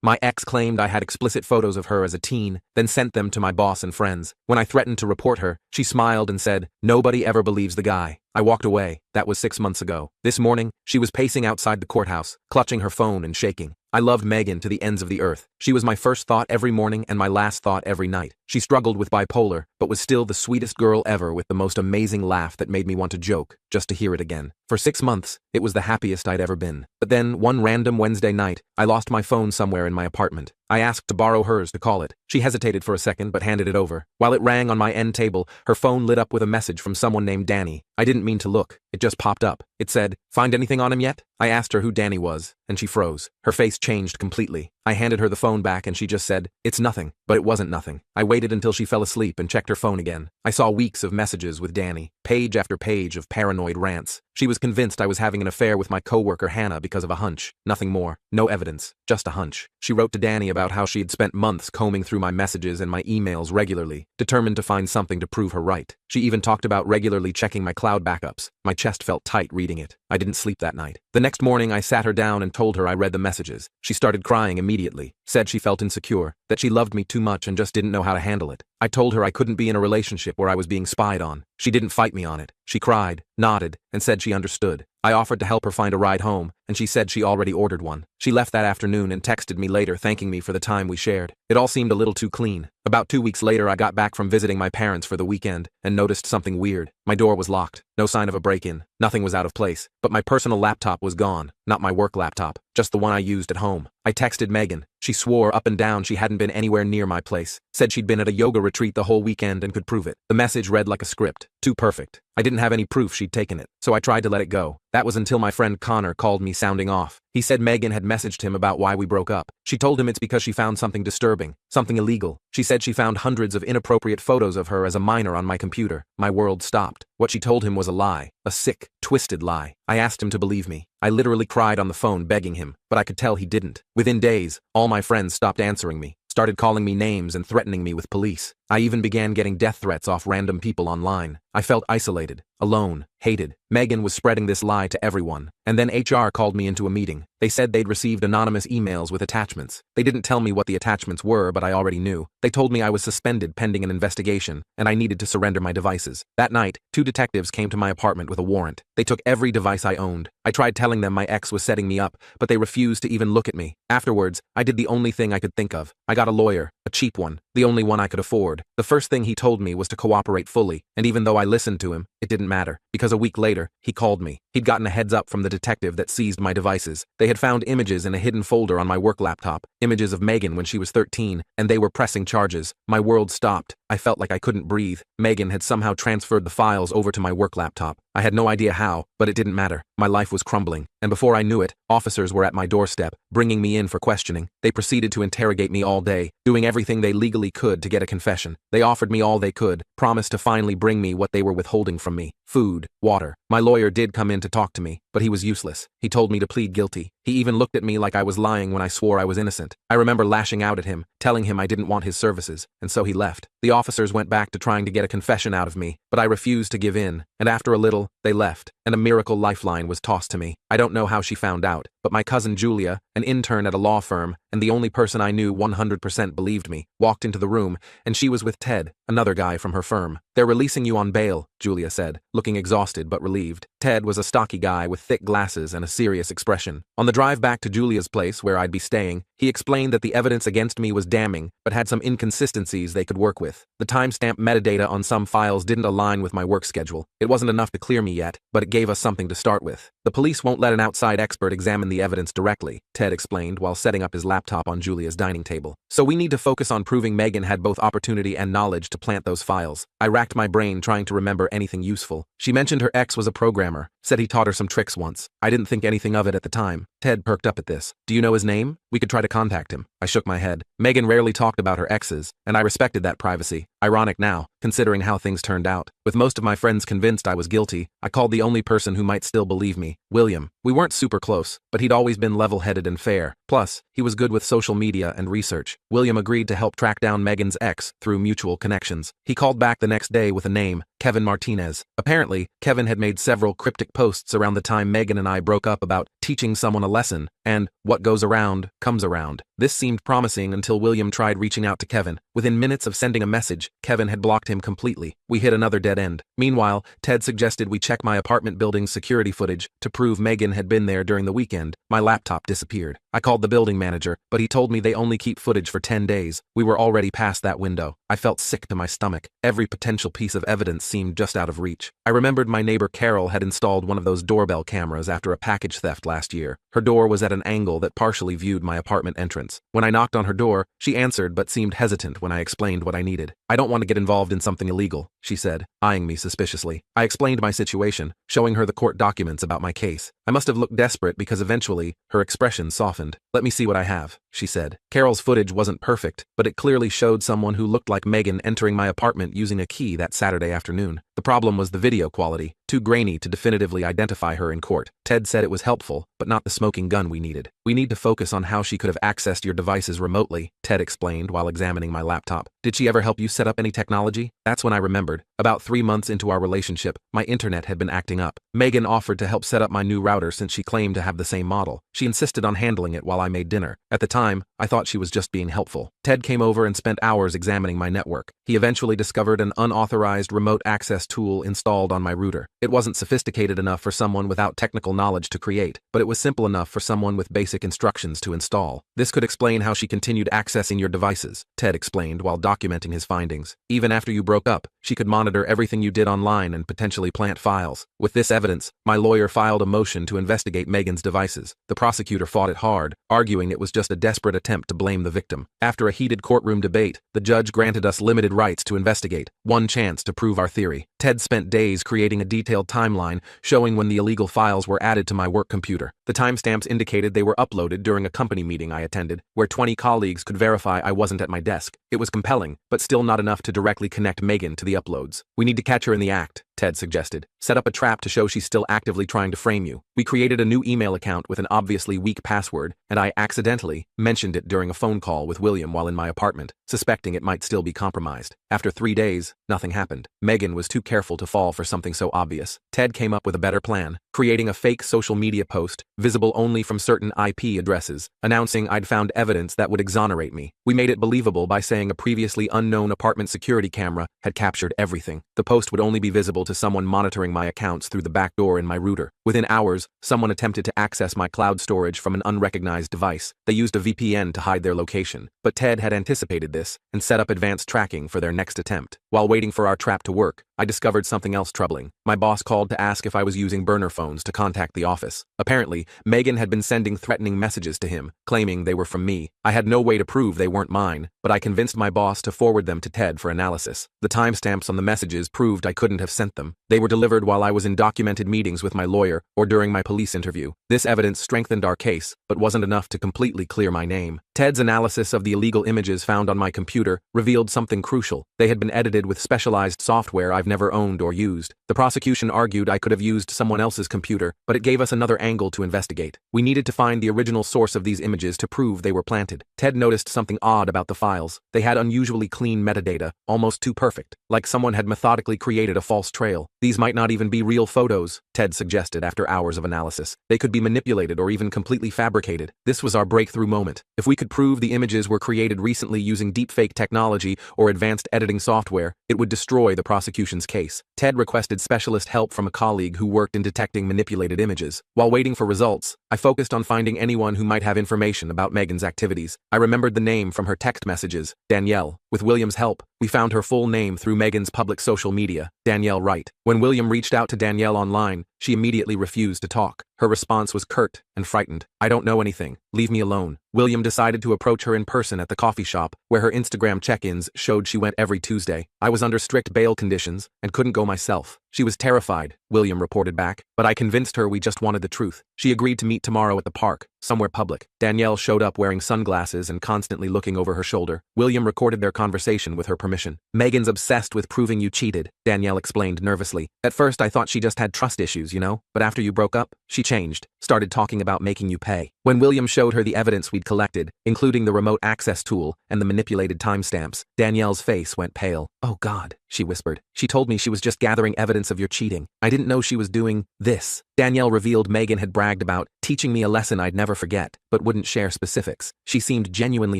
My ex claimed I had explicit photos of her as a teen, then sent them to my boss and friends. When I threatened to report her, she smiled and said, "Nobody ever believes the guy." I walked away. That was 6 months ago. This morning, she was pacing outside the courthouse, clutching her phone and shaking. I loved Megan to the ends of the earth. She was my first thought every morning and my last thought every night. She struggled with bipolar, but was still the sweetest girl ever with the most amazing laugh that made me want to joke, just to hear it again. For 6 months, it was the happiest I'd ever been. But then, one random Wednesday night, I lost my phone somewhere in my apartment. I asked to borrow hers to call it. She hesitated for a second but handed it over. While it rang on my end table, her phone lit up with a message from someone named Danny. I didn't mean to look. It just popped up. It said, "Find anything on him yet?" I asked her who Danny was, and she froze. Her face changed completely. I handed her the phone back and she just said, "It's nothing." But it wasn't nothing. I waited until she fell asleep and checked her phone again. I saw weeks of messages with Danny, page after page of paranoid rants. She was convinced I was having an affair with my coworker Hannah because of a hunch. Nothing more. No evidence. Just a hunch. She wrote to Danny about how she had spent months combing through my messages and my emails regularly, determined to find something to prove her right. She even talked about regularly checking my cloud backups. My chest felt tight reading it. I didn't sleep that night. The next morning I sat her down and told her I read the messages. She started crying immediately, said she felt insecure, that she loved me too much and just didn't know how to handle it. I told her I couldn't be in a relationship where I was being spied on. She didn't fight me on it. She cried, nodded, and said she understood. I offered to help her find a ride home, and she said she already ordered one. She left that afternoon and texted me later thanking me for the time we shared. It all seemed a little too clean. About 2 weeks later I got back from visiting my parents for the weekend and noticed something weird. My door was locked. No sign of a break-in. Nothing was out of place. But my personal laptop was gone. Not my work laptop. Just the one I used at home. I texted Megan. She swore up and down she hadn't been anywhere near my place. Said she'd been at a yoga retreat the whole weekend and could prove it. The message read like a script. Too perfect. I didn't have any proof she'd taken it, so I tried to let it go. That was until my friend Connor called me sounding off. He said Megan had messaged him about why we broke up. She told him it's because she found something disturbing, something illegal. She said she found hundreds of inappropriate photos of her as a minor on my computer. My world stopped. What she told him was a lie. A sick, twisted lie. I asked him to believe me. I literally cried on the phone begging him, but I could tell he didn't. Within days, all my friends stopped answering me, started calling me names and threatening me with police. I even began getting death threats off random people online. I felt isolated, alone, hated. Megan was spreading this lie to everyone. And then HR called me into a meeting. They said they'd received anonymous emails with attachments. They didn't tell me what the attachments were, but I already knew. They told me I was suspended pending an investigation, and I needed to surrender my devices. That night, 2 detectives came to my apartment with a warrant. They took every device I owned. I tried telling them my ex was setting me up, but they refused to even look at me. Afterwards, I did the only thing I could think of. I got a lawyer, a cheap one, the only one I could afford. The first thing he told me was to cooperate fully, and even though I listened to him, it didn't matter, because a week later, he called me. He'd gotten a heads up from the detective that seized my devices. They had found images in a hidden folder on my work laptop, images of Megan when she was 13, and they were pressing charges. My world stopped. I felt like I couldn't breathe. Megan had somehow transferred the files over to my work laptop. I had no idea how, but it didn't matter. My life was crumbling, and before I knew it, officers were at my doorstep, bringing me in for questioning. They proceeded to interrogate me all day, doing everything they legally could to get a confession. They offered me all they could, promised to finally bring me what they were withholding from me: food, water. My lawyer did come in to talk to me, but he was useless. He told me to plead guilty. He even looked at me like I was lying when I swore I was innocent. I remember lashing out at him, telling him I didn't want his services, and so he left. The officers went back to trying to get a confession out of me, but I refused to give in, and after a little, they left, and a miracle lifeline was tossed to me. I don't know how she found out, but my cousin Julia, an intern at a law firm, and the only person I knew 100% believed me, walked into the room, and she was with Ted, another guy from her firm. "They're releasing you on bail," Julia said, looking exhausted but relieved. Ted was a stocky guy with thick glasses and a serious expression. On the drive back to Julia's place where I'd be staying, he explained that the evidence against me was damning, but had some inconsistencies they could work with. The timestamp metadata on some files didn't align with my work schedule. It wasn't enough to clear me yet, but it gave us something to start with. "The police won't let an outside expert examine the evidence directly," Ted explained while setting up his laptop on Julia's dining table. "So we need to focus on proving Megan had both opportunity and knowledge to plant those files." I racked my brain trying to remember anything useful. She mentioned her ex was a programmer, said he taught her some tricks once. I didn't think anything of it at the time. Ted perked up at this. "Do you know his name? We could try to contact him." I shook my head. Megan rarely talked about her exes, and I respected that privacy. Ironic now, considering how things turned out. With most of my friends convinced I was guilty, I called the only person who might still believe me, William. We weren't super close, but he'd always been level-headed and fair. Plus, he was good with social media and research. William agreed to help track down Megan's ex through mutual connections. He called back the next day with a name, Kevin Martinez. Apparently, Kevin had made several cryptic posts around the time Megan and I broke up about teaching someone a lesson and what goes around comes around. This seemed promising until William tried reaching out to Kevin. Within minutes of sending a message, Kevin had blocked him completely. We hit another dead end. Meanwhile, Ted suggested we check my apartment building's security footage to prove Megan had been there during the weekend. My laptop disappeared. I called the building manager, but he told me they only keep footage for 10 days. We were already past that window. I felt sick to my stomach. Every potential piece of evidence seemed just out of reach. I remembered my neighbor Carol had installed one of those doorbell cameras after a package theft last year. Her door was at an angle that partially viewed my apartment entrance. When I knocked on her door, she answered but seemed hesitant when I explained what I needed. "I don't want to get involved in something illegal," she said, eyeing me suspiciously. I explained my situation, showing her the court documents about my case. I must have looked desperate because eventually, her expression softened. "Let me see what I have," she said. Carol's footage wasn't perfect, but it clearly showed someone who looked like Megan entering my apartment using a key that Saturday afternoon. The problem was the video quality, too grainy to definitively identify her in court. Ted said it was helpful, but not the smoking gun we needed. "We need to focus on how she could have accessed your devices remotely," Ted explained while examining my laptop. "Did she ever help you set up any technology?" That's when I remembered. About 3 months into our relationship, my internet had been acting up. Megan offered to help set up my new router since she claimed to have the same model. She insisted on handling it while I made dinner. At the time, I thought she was just being helpful. Ted came over and spent hours examining my network. He eventually discovered an unauthorized remote access tool installed on my router. It wasn't sophisticated enough for someone without technical knowledge to create, but it was simple enough for someone with basic instructions to install. "This could explain how she continued accessing your devices," Ted explained while documenting his findings. "Even after you broke up, she could monitor everything you did online and potentially plant files." With this evidence, my lawyer filed a motion to investigate Megan's devices. The prosecutor fought it hard, arguing it was just a desperate attempt to blame the victim. After a heated courtroom debate, the judge granted us limited rights to investigate, one chance to prove our theory. Ted spent days creating a detailed timeline showing when the illegal files were added to my work computer. The timestamps indicated they were uploaded during a company meeting I attended, where 20 colleagues could verify I wasn't at my desk. It was compelling, but still not enough to directly connect Megan to the uploads. "We need to catch her in the act," Ted suggested. "Set up a trap to show she's still actively trying to frame you." We created a new email account with an obviously weak password, and I accidentally mentioned it during a phone call with William while in my apartment, suspecting it might still be compromised. After 3 days, nothing happened. Megan was too careful to fall for something so obvious. Ted came up with a better plan, creating a fake social media post, visible only from certain IP addresses, announcing I'd found evidence that would exonerate me. We made it believable by saying a previously unknown apartment security camera had captured everything. The post would only be visible to someone monitoring my accounts through the back door in my router. Within hours, someone attempted to access my cloud storage from an unrecognized device. They used a VPN to hide their location, but Ted had anticipated this and set up advanced tracking for their next attempt. While waiting for our trap to work, I discovered something else troubling. My boss called to ask if I was using burner phones to contact the office. Apparently, Megan had been sending threatening messages to him, claiming they were from me. I had no way to prove they weren't mine, but I convinced my boss to forward them to Ted for analysis. The timestamps on the messages proved I couldn't have sent them. They were delivered while I was in documented meetings with my lawyer or during my police interview. This evidence strengthened our case, but wasn't enough to completely clear my name. Ted's analysis of the illegal images found on my computer revealed something crucial. They had been edited with specialized software I've never owned or used. The prosecution argued I could have used someone else's computer, but it gave us another angle to investigate. We needed to find the original source of these images to prove they were planted. Ted noticed something odd about the files. They had unusually clean metadata, almost too perfect, like someone had methodically created a false trail. "These might not even be real photos," Ted suggested after hours of analysis. "They could be manipulated or even completely fabricated." This was our breakthrough moment. If we could prove the images were created recently using deepfake technology or advanced editing software, it would destroy the prosecution's case. Ted requested specialist help from a colleague who worked in detecting manipulated images. While waiting for results, I focused on finding anyone who might have information about Megan's activities. I remembered the name from her text messages, Danielle. With William's help, we found her full name through Megan's public social media, Danielle Wright. When William reached out to Danielle online, she immediately refused to talk. Her response was curt and frightened. "I don't know anything. Leave me alone." William decided to approach her in person at the coffee shop, where her Instagram check-ins showed she went every Tuesday. I was under strict bail conditions and couldn't go myself. She was terrified, William reported back, but I convinced her we just wanted the truth. She agreed to meet tomorrow at the park, somewhere public. Danielle showed up wearing sunglasses and constantly looking over her shoulder. William recorded their conversation with her permission. "Megan's obsessed with proving you cheated," Danielle explained nervously. "At first I thought she just had trust issues, but after you broke up, she changed, started talking about making you pay." When William showed her the evidence we'd collected, including the remote access tool and the manipulated timestamps, Danielle's face went pale. "Oh God," she whispered. "She told me she was just gathering evidence of your cheating. I didn't know she was doing this." Danielle revealed Megan had bragged about teaching me a lesson I'd never forget, but wouldn't share specifics. She seemed genuinely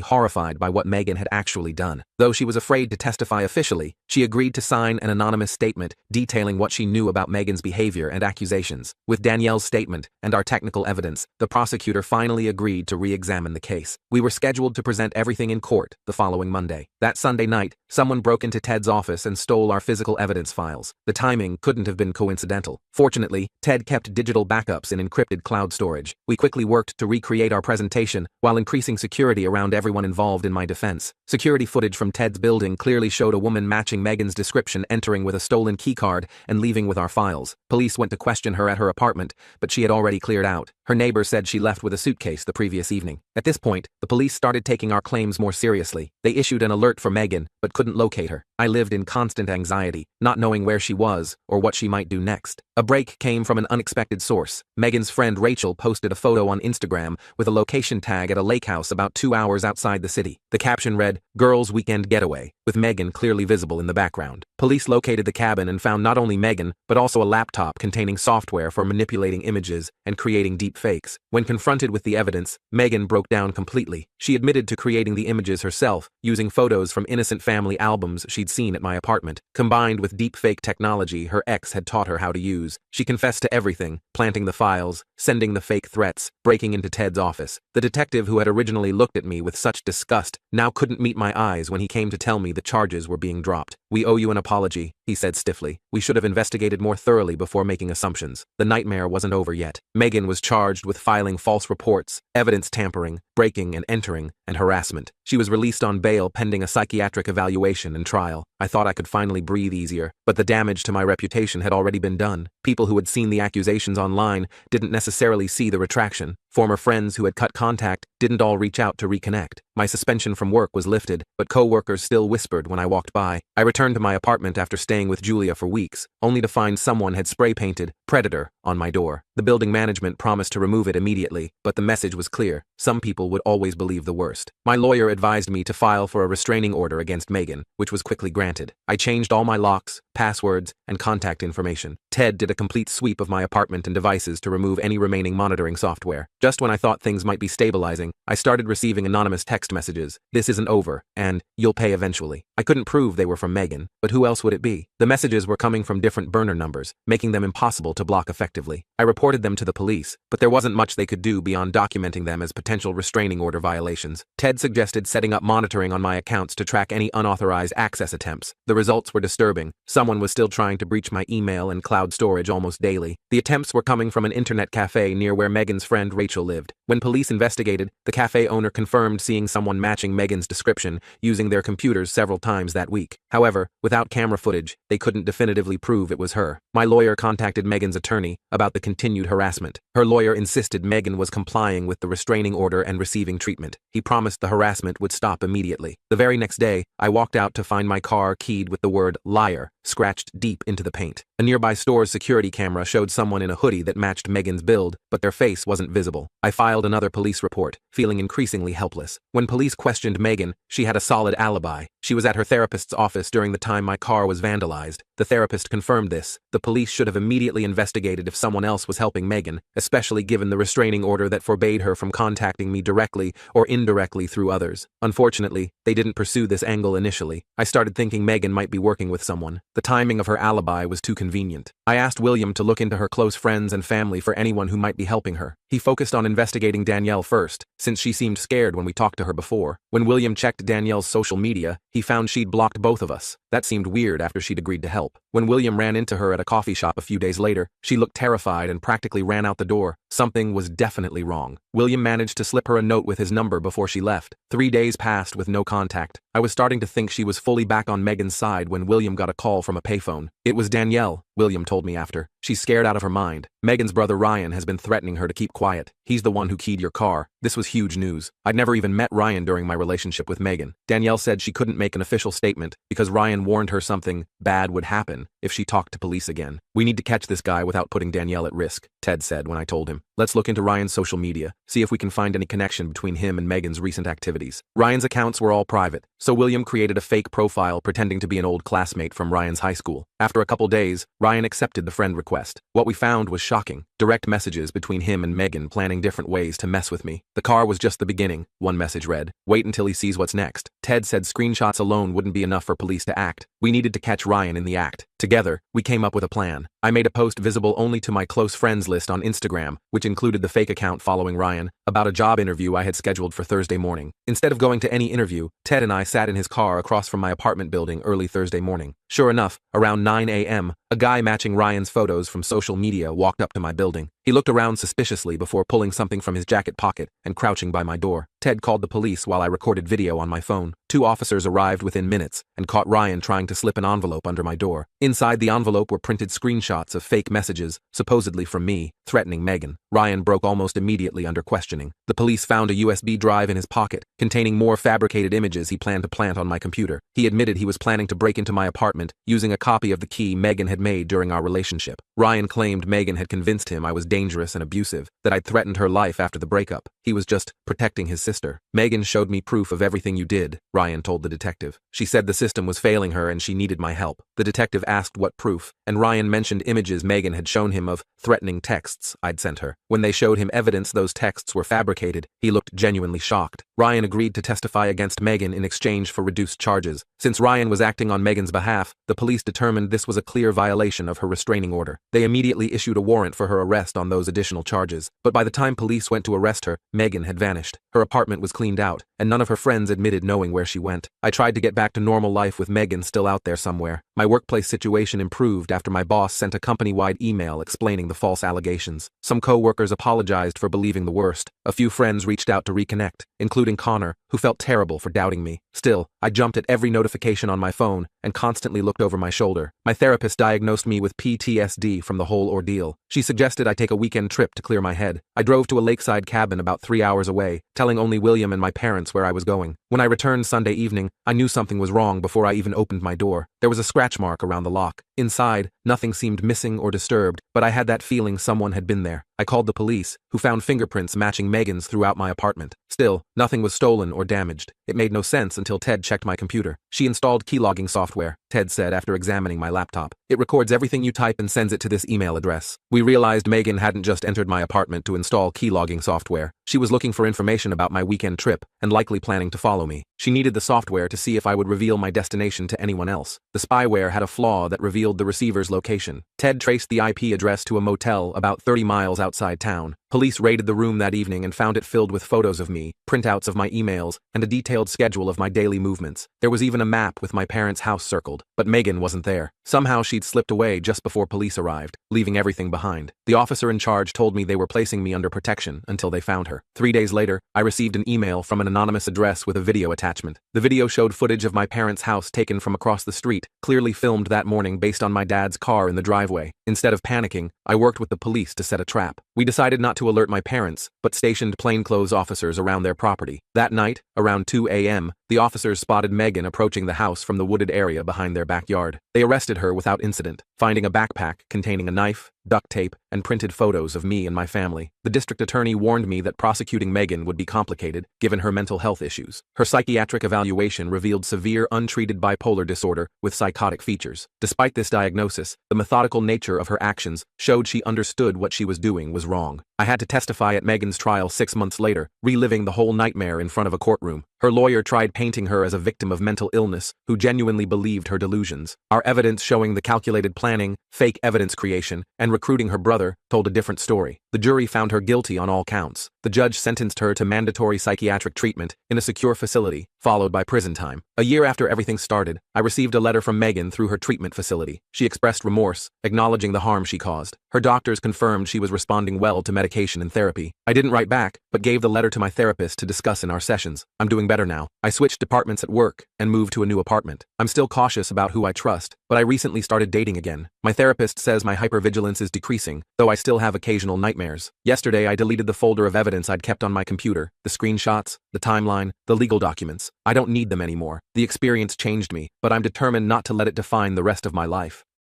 horrified by what Megan had actually done. Though she was afraid to testify officially, she agreed to sign an anonymous statement detailing what she knew about Megan's behavior and accusations. With Danielle's statement and our technical evidence, the prosecutor finally agreed to re-examine the case. We were scheduled to present everything in court the following Monday. That Sunday night, someone broke into Ted's office and stole our physical evidence files. The timing couldn't have been coincidental. Fortunately, Ted kept digital backups in encrypted cloud storage. We quickly worked to recreate our presentation while increasing security around everyone involved in my defense. Security footage from Ted's building clearly showed a woman matching Megan's description entering with a stolen keycard and leaving with our files. Police went to question her at her apartment, but she had already cleared out. Her neighbor said she left with a suitcase the previous evening. At this point, the police started taking our claims more seriously. They issued an alert for Megan, but couldn't locate her. I lived in constant anxiety, not knowing where she was or what she might do next. A break came from an unexpected source. Megan's friend Rachel posted a photo on Instagram with a location tag at a lake house about 2 hours outside the city. The caption read, "Girls' Weekend Getaway," with Megan clearly visible in the background. Police located the cabin and found not only Megan, but also a laptop containing software for manipulating images and creating deep fakes. When confronted with the evidence, Megan broke down completely. She admitted to creating the images herself, using photos from innocent family albums she'd seen at my apartment. Combined with deep fake technology her ex had taught her how to use, she confessed to everything, planting the files, sending the fake threats, breaking into Ted's office. The detective who had originally looked at me with such disgust now couldn't meet my eyes when he came to tell me the charges were being dropped. "We owe you an apology," he said stiffly. "We should have investigated more thoroughly before making assumptions." The nightmare wasn't over yet. Megan was charged with filing false reports, evidence tampering, breaking and entering, and harassment. She was released on bail pending a psychiatric evaluation and trial. I thought I could finally breathe easier, but the damage to my reputation had already been done. People who had seen the accusations online didn't necessarily see the retraction. Former friends who had cut contact didn't all reach out to reconnect. My suspension from work was lifted, but co-workers still whispered when I walked by. I returned to my apartment after staying with Julia for weeks, only to find someone had spray-painted "Predator" on my door. The building management promised to remove it immediately, but the message was clear. Some people would always believe the worst. My lawyer advised me to file for a restraining order against Megan, which was quickly granted. I changed all my locks, passwords, and contact information. Ted did a complete sweep of my apartment and devices to remove any remaining monitoring software. Just when I thought things might be stabilizing, I started receiving anonymous text messages. "This isn't over," and "You'll pay eventually." I couldn't prove they were from Megan, but who else would it be? The messages were coming from different burner numbers, making them impossible to block effectively. I reported them to the police, but there wasn't much they could do beyond documenting them as potential restraining order violations. Ted suggested setting up monitoring on my accounts to track any unauthorized access attempts. The results were disturbing. Someone was still trying to breach my email and cloud storage almost daily. The attempts were coming from an internet cafe near where Megan's friend Rachel lived. When police investigated, the cafe owner confirmed seeing someone matching Megan's description using their computers several times that week. However, without camera footage, they couldn't definitively prove it was her. My lawyer contacted Megan's attorney about the continued harassment. Her lawyer insisted Megan was complying with the restraining order and receiving treatment. He promised the harassment would stop immediately. The very next day, I walked out to find my car keyed with the word "liar" scratched deep into the paint. A nearby store's security camera showed someone in a hoodie that matched Megan's build, but their face wasn't visible. I filed another police report, feeling increasingly helpless. When police questioned Megan, she had a solid alibi. She was at her therapist's office during the time my car was vandalized. The therapist confirmed this. The police should have immediately investigated if someone else was helping Megan, especially given the restraining order that forbade her from contacting me directly or indirectly through others. Unfortunately, they didn't pursue this angle initially. I started thinking Megan might be working with someone. The timing of her alibi was too convenient. I asked William to look into her close friends and family for anyone who might be helping her. He focused on investigating Danielle first, since she seemed scared when we talked to her before. When William checked Danielle's social media, he found she'd blocked both of us. That seemed weird after she'd agreed to help. When William ran into her at a coffee shop a few days later, she looked terrified and practically ran out the door. Something was definitely wrong. William managed to slip her a note with his number before she left. 3 days passed with no contact. I was starting to think she was fully back on Megan's side when William got a call from a payphone. "It was Danielle," William told me after. "She's scared out of her mind. Megan's brother Ryan has been threatening her to keep quiet. He's the one who keyed your car. This was huge news. I'd never even met Ryan during my relationship with Megan. Danielle said she couldn't make an official statement because Ryan warned her something bad would happen if she talked to police again. We need to catch this guy without putting Danielle at risk, Ted said when I told him. Let's look into Ryan's social media, see if we can find any connection between him and Megan's recent activities. Ryan's accounts were all private, so William created a fake profile pretending to be an old classmate from Ryan's high school. After a couple days, Ryan accepted the friend request. What we found was shocking. Direct messages between him and Megan planning different ways to mess with me. The car was just the beginning, one message read. Wait until he sees what's next. Ted said screenshots alone wouldn't be enough for police to act. We needed to catch Ryan in the act. Together, we came up with a plan. I made a post visible only to my close friends list on Instagram, which included the fake account following Ryan, about a job interview I had scheduled for Thursday morning. Instead of going to any interview, Ted and I sat in his car across from my apartment building early Thursday morning. Sure enough, around 9 a.m., a guy matching Ryan's photos from social media walked up to my building. He looked around suspiciously before pulling something from his jacket pocket and crouching by my door. Ted called the police while I recorded video on my phone. 2 officers arrived within minutes and caught Ryan trying to slip an envelope under my door. Inside the envelope were printed screenshots of fake messages, supposedly from me, threatening Megan. Ryan broke almost immediately under questioning. The police found a USB drive in his pocket, containing more fabricated images he planned to plant on my computer. He admitted he was planning to break into my apartment using a copy of the key Megan had made during our relationship. Ryan claimed Megan had convinced him I was dangerous and abusive, that I'd threatened her life after the breakup. He was just protecting his sister. Megan showed me proof of everything you did, Ryan told the detective. She said the system was failing her and she needed my help. The detective asked what proof, and Ryan mentioned images Megan had shown him of threatening texts I'd sent her. When they showed him evidence those texts were fabricated, he looked genuinely shocked. Ryan agreed to testify against Megan in exchange for reduced charges. Since Ryan was acting on Megan's behalf, the police determined this was a clear violation of her restraining order. They immediately issued a warrant for her arrest on those additional charges. But by the time police went to arrest her, Megan had vanished. Her apartment was cleaned out, and none of her friends admitted knowing where she went. I tried to get back to normal life with Megan still out there somewhere. My workplace situation improved after my boss sent a company-wide email explaining the false allegations. Some co-workers apologized for believing the worst. A few friends reached out to reconnect, including Connor, who felt terrible for doubting me. Still, I jumped at every notification on my phone and constantly looked over my shoulder. My therapist diagnosed me with PTSD from the whole ordeal. She suggested I take a weekend trip to clear my head. I drove to a lakeside cabin about 3 hours away, telling only William and my parents where I was going. When I returned Sunday evening, I knew something was wrong before I even opened my door. There was a scratch mark around the lock. Inside, nothing seemed missing or disturbed, but I had that feeling someone had been there. I called the police, who found fingerprints matching Megan's throughout my apartment. Still, nothing was stolen or damaged. It made no sense until Ted checked my computer. She installed keylogging software, Ted said after examining my laptop. It records everything you type and sends it to this email address. We realized Megan hadn't just entered my apartment to install keylogging software. She was looking for information about my weekend trip and likely planning to follow me. She needed the software to see if I would reveal my destination to anyone else. The spyware had a flaw that revealed the receiver's location. Ted traced the IP address to a motel about 30 miles outside town. Police raided the room that evening and found it filled with photos of me, printouts of my emails, and a detailed schedule of my daily movements. There was even a map with my parents' house circled, but Megan wasn't there. Somehow she'd slipped away just before police arrived, leaving everything behind. The officer in charge told me they were placing me under protection until they found her. 3 days later, I received an email from an anonymous address with a video attachment. The video showed footage of my parents' house taken from across the street, clearly filmed that morning based on my dad's car in the driveway. Instead of panicking, I worked with the police to set a trap. We decided not to alert my parents, but stationed plainclothes officers around their property. That night, around 2 a.m., the officers spotted Megan approaching the house from the wooded area behind their backyard. They arrested her without incident, finding a backpack containing a knife, duct tape, and printed photos of me and my family. The district attorney warned me that prosecuting Megan would be complicated, given her mental health issues. Her psychiatric evaluation revealed severe untreated bipolar disorder with psychotic features. Despite this diagnosis, the methodical nature of her actions showed she understood what she was doing was wrong. I had to testify at Megan's trial 6 months later, reliving the whole nightmare in front of a courtroom. Her lawyer tried painting her as a victim of mental illness who genuinely believed her delusions. Our evidence showing the calculated planning, fake evidence creation, and recruiting her brother told a different story. The jury found her guilty on all counts. The judge sentenced her to mandatory psychiatric treatment in a secure facility, followed by prison time. A year after everything started, I received a letter from Megan through her treatment facility. She expressed remorse, acknowledging the harm she caused. Her doctors confirmed she was responding well to medication and therapy. I didn't write back, but gave the letter to my therapist to discuss in our sessions. I'm doing better better now. I switched departments at work and moved to a new apartment. I'm still cautious about who I trust, but I recently started dating again. My therapist says my hypervigilance is decreasing, though I still have occasional nightmares. Yesterday, I deleted the folder of evidence I'd kept on my computer, the screenshots, the timeline, the legal documents. I don't need them anymore. The experience changed me, but I'm determined not to let it define the rest of my life.